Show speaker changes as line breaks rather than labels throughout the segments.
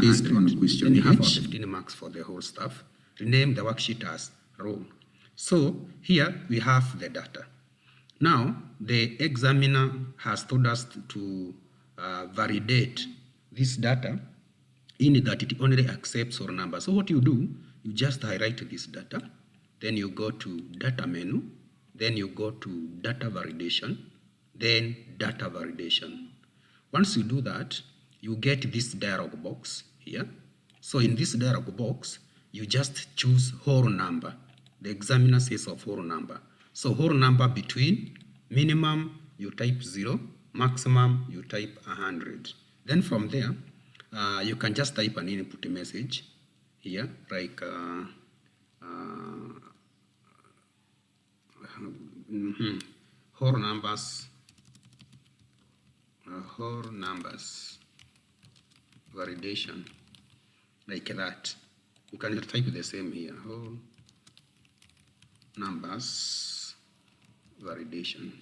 based on question.
Then you have 15 marks for the whole stuff. Rename the worksheet as row. So here we have the data. Now the examiner has told us to validate this data in that it only accepts whole numbers. So what you do, you just highlight this data, then you go to data menu, then you go to data validation, then data validation. Once you do that, you get this dialog box here. So in this dialog box, you just choose whole number. The examiner says of whole number. So whole number between minimum, you type 0, maximum, you type 100. Then from there, you can just type an input message here, like whole numbers validation, like that. You can type the same here, whole numbers validation.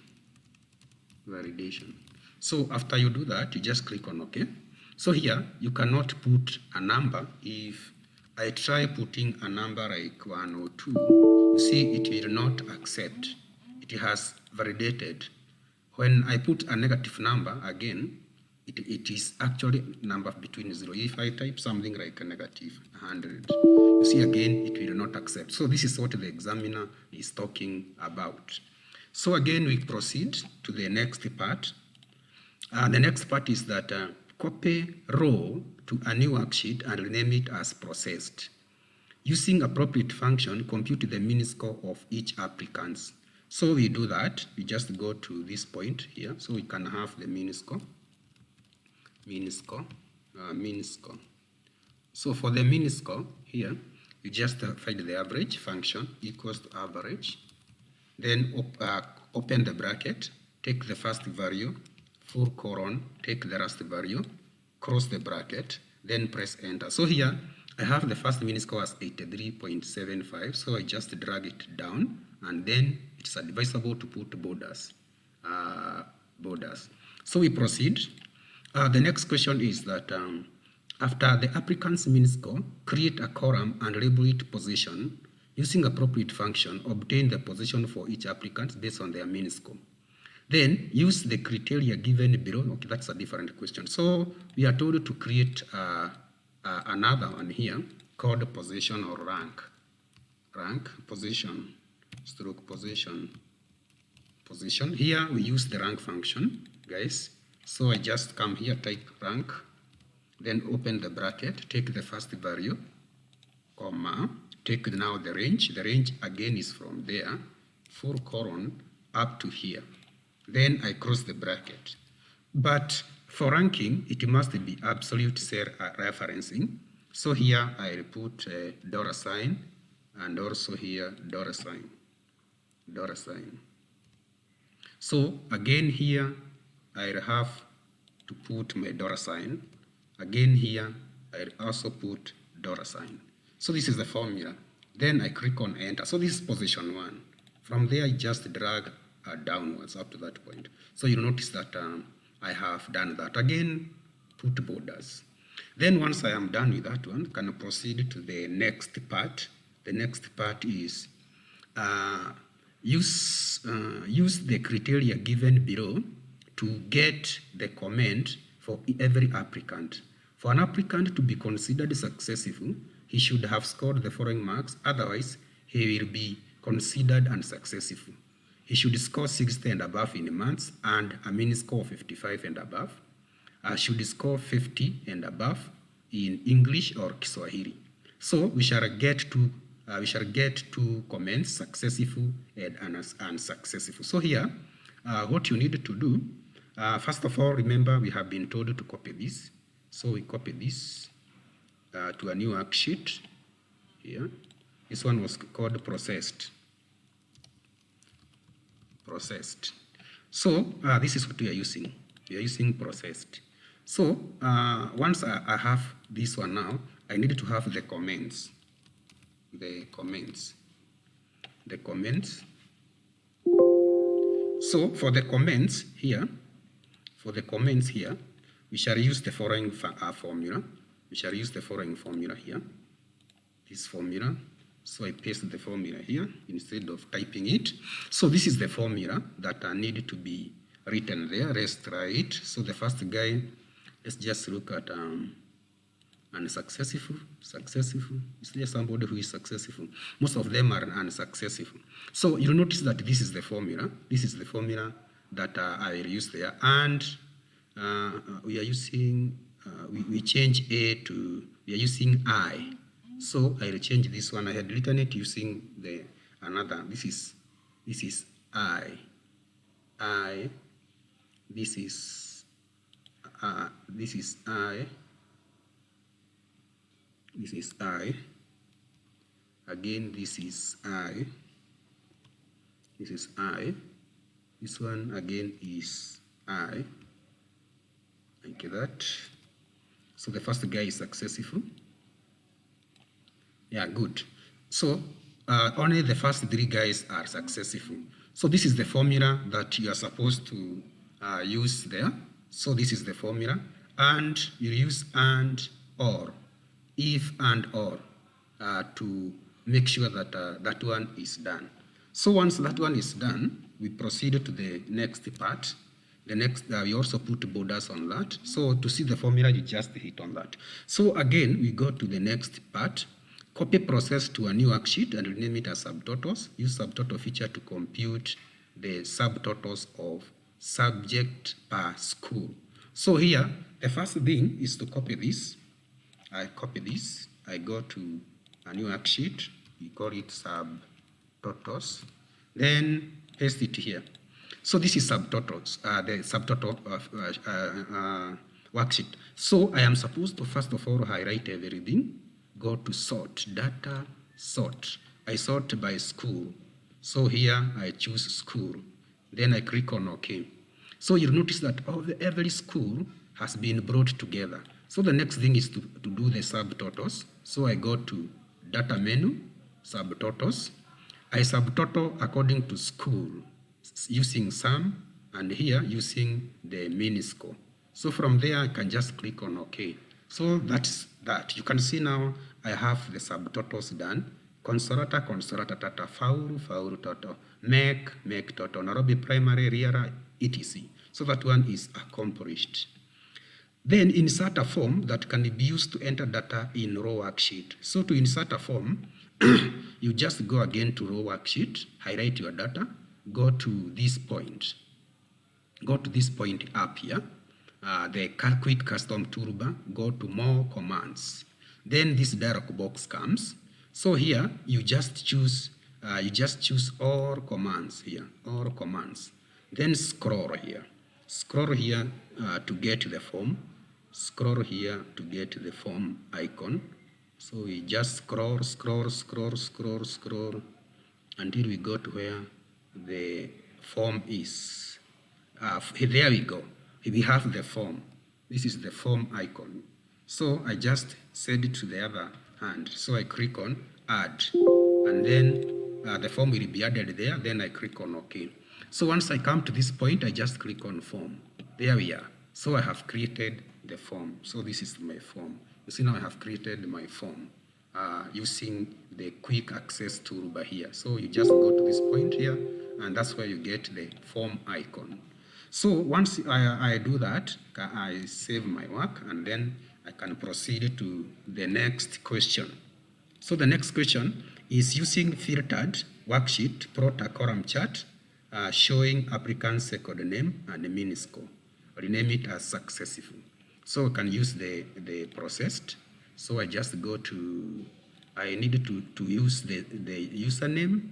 So after you do that, you just click on OK. So here you cannot put a number. If I try putting a number like 1 or 2, you see it will not accept. It has validated. When I put a negative number again, it is actually number between 0. If I type something like a negative 100, you see again it will not accept. So this is what the examiner is talking about. So again we proceed to the next part. The next part is that copy row to a new worksheet and rename it as processed. Using appropriate function, compute the mean score of each applicant. So we do that. We just go to this point here, so we can have the mean score. So for the mean score here, you just find the average function equals to average. Then open the bracket, take the first value, full colon, take the last value, cross the bracket, then press enter. So here I have the first mean score as 83.75. So I just drag it down, and then it's advisable to put borders. So we proceed. The next question is that after the applicant's mean score, create a column and label it position. Using appropriate function, obtain the position for each applicant based on their mean score. Then use the criteria given below. Okay, that's a different question. So we are told to create another one here called position or rank. Position. Here we use the rank function, guys. So I just come here, type rank, then open the bracket, take the first value, comma, take now the range. The range again is from there, full colon, up to here. Then I cross the bracket. But for ranking, it must be absolute cell referencing. So here I put a $, and also here $. So again here, I have to put my $. Again here, I also put $. So this is the formula. Then I click on enter. So this is position 1. From there, I just drag downwards up to that point. So you'll notice that I have done that. Again, put borders. Then once I am done with that one, can proceed to the next part. The next part is use the criteria given below to get the comment for every applicant. For an applicant to be considered successful, he should have scored the following marks. Otherwise, he will be considered unsuccessful. He should score 60 and above in maths and a mean score of 55 and above. Should score 50 and above in English or Kiswahili. So we shall get two comments, successful and unsuccessful. So here, what you need to do, first of all, remember we have been told to copy this. So we copy this to a new worksheet here. This one was called processed. So this is what we are using. We are using processed. So once I have this one now, I need to have the comments. So for the comments here, we shall use the following formula. we shall use the following formula here. This formula. So I paste the formula here instead of typing it. So this is the formula that need to be written there. Let's try it. So the first guy, let's just look at unsuccessful, successful. Is there somebody who is successful? Most of them are unsuccessful. So you'll notice that this is the formula. This is the formula that I will use there. And we are using, we change A to, we are using I. So I will change this one. I had written it using the another. This is I. This is I. This is I. Again, this is I. This is I. This one again is I. Like that. So the first guy is successful. Yeah, good. So only the first three guys are successful. So this is the formula that you are supposed to use there. So this is the formula. And you use and or, if and or, to make sure that that one is done. So once that one is done, we proceed to the next part. The next, we also put borders on that. So to see the formula, you just hit on that. So again, we go to the next part. Copy process to a new worksheet and rename it as subtotals. Use subtotal feature to compute the subtotals of subject per school. So here, the first thing is to copy this. I copy this. I go to a new worksheet. We call it subtotals. Then paste it here. So this is subtotals, the subtotal worksheet. So I am supposed to first of all highlight everything. Go to sort, data, sort. I sort by school. So here I choose school. Then I click on OK. So you'll notice that every school has been brought together. So the next thing is to do the subtotals. So I go to data menu, subtotals. I subtotal according to school using sum, and here using the mean score. So from there I can just click on OK. So that's that. You can see now I have the subtotals done. Consolata, consolata, tata, faulu, faulu, toto, make, toto, Nairobi primary, Riara, etc. So that one is accomplished. Then insert a form that can be used to enter data in row worksheet. So to insert a form, you just go again to row worksheet, highlight your data, go to this point. Go to this point up here. The quick custom toolbar, go to more commands. Then this dialog box comes. So here you just choose all commands here, all commands. Then scroll here. Scroll here to get the form. Scroll here to get the form icon. So we just scroll until we go to where the form is. There we go. We have the form. This is the form icon. So I just set it to the other hand. So I click on add, and then the form will be added there. Then I click on OK. So once I come to this point, I just click on form. There we are. So I have created the form. So this is my form. You see now I have created my form using the quick access toolbar here. So you just go to this point here, and that's where you get the form icon. So once I do that, I save my work, and then I can proceed to the next question. So the next question is using filtered worksheet, plot a column chart showing applicant's second name and mean score. Rename it as successful. So I can use the processed. So I just go to, I need to use the username,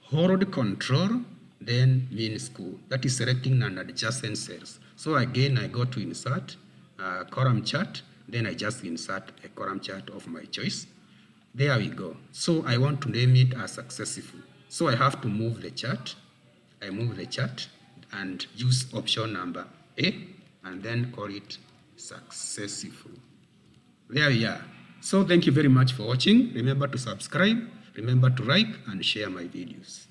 hold control, then mean score. That is selecting non-adjacent cells. So again, I go to insert column chart, then I just insert a column chart of my choice. There we go. So I want to name it as successful. So I have to move the chart. I move the chart and use option number A, and then call it successful. There we are. So thank you very much for watching. Remember to subscribe, remember to like and share my videos.